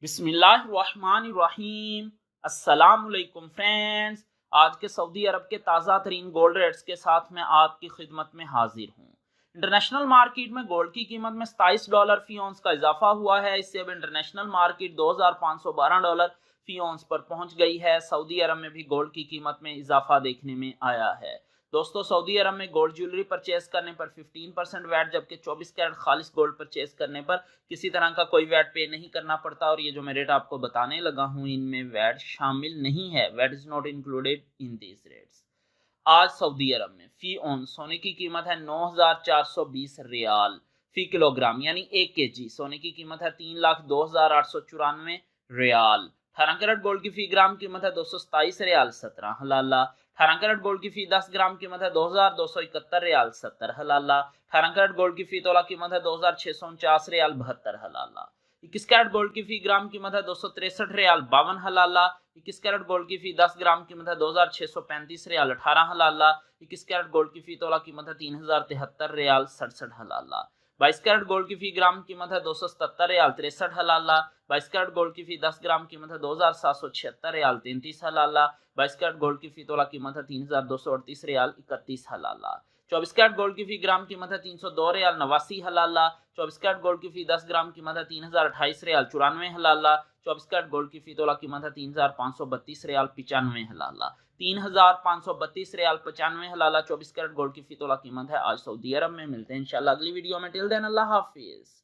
बिस्मिल्लाहिर्रहमानिर्रहीम। अस्सलामुअलैकुम फ्रेंड्स, आज के सऊदी अरब के ताज़ा तरीन गोल्ड रेट्स के साथ मैं आपकी खिदमत में हाजिर हूँ। इंटरनेशनल मार्केट में गोल्ड की कीमत में $27 फी औंस का इजाफा हुआ है। इससे अब इंटरनेशनल मार्केट $2512 फी औंस पर पहुंच गई है। सऊदी अरब में भी गोल्ड की कीमत में इजाफा देखने में आया है। दोस्तों, सऊदी अरब में गोल्ड ज्वेलरी परचेज करने पर 15% वैट, जबकि 24 कैरेट खालिस गोल्ड परचेज करने पर किसी तरह का कोई वैट पे नहीं करना पड़ता। और ये जो मैं रेट आपको बताने लगा हूँ, इनमें वैट शामिल नहीं है। VAT is not included in these rates. आज सऊदी अरब में फी ऑन सोने की कीमत है 9,420 रियाल फी किलोग्राम, यानी 1 kg सोने की कीमत है 3,02,894 रियाल। 18 कैरेट गोल्ड की फी ग्राम कीमत है 227 रियाल 17 हलाला। 18 कैरेट गोल्ड की फी 10 ग्राम कीमत है 2,271 रियाल 70 हलाला। 18 कैरेट गोल्ड की फी तोला कीमत है 2,649 रियाल 72 हलाला। 21 कैरेट गोल्ड की फी ग्राम कीमत है 263 रियाल 52 हलाला। 21 कैरेट गोल्ड की फी 10 ग्राम कीमत है 2,635 रियाल 18 हलाला। 21 कैरेट गोल्ड की फी तोला कीमत है 3,073 रियाल 67 हलाला। 22 कैरेट गोल्ड की फी ग्राम कीमत है 277 रियाल 63 हलाला। 22 कैरेट गोल्ड की फी 10 ग्राम कीमत है 2,776 रियाल 33 हलाला। 22 कैरेट गोल्ड की फी तोला कीमत है 3,238 रियाल 31 हलाला। 24 कैरेट गोल्ड की फी ग्राम कीमत है 302 रियाल 89 हलाला। 24 कैरेट गोल्ड की फी 10 ग्राम कीमत है 3,028 रियाल 94 हलाला। 24 कैरेट गोल्ड की फी तोला कीमत है 3,532 रियाल 95 हलाला। 3,532 रियाल 95 हलाला 24 कैरेट गोल्ड की फी तोला कीमत है आज सऊदी अरब में। मिलते हैं इंशाल्लाह अगली वीडियो में। टिल देन अल्लाह हाफिज।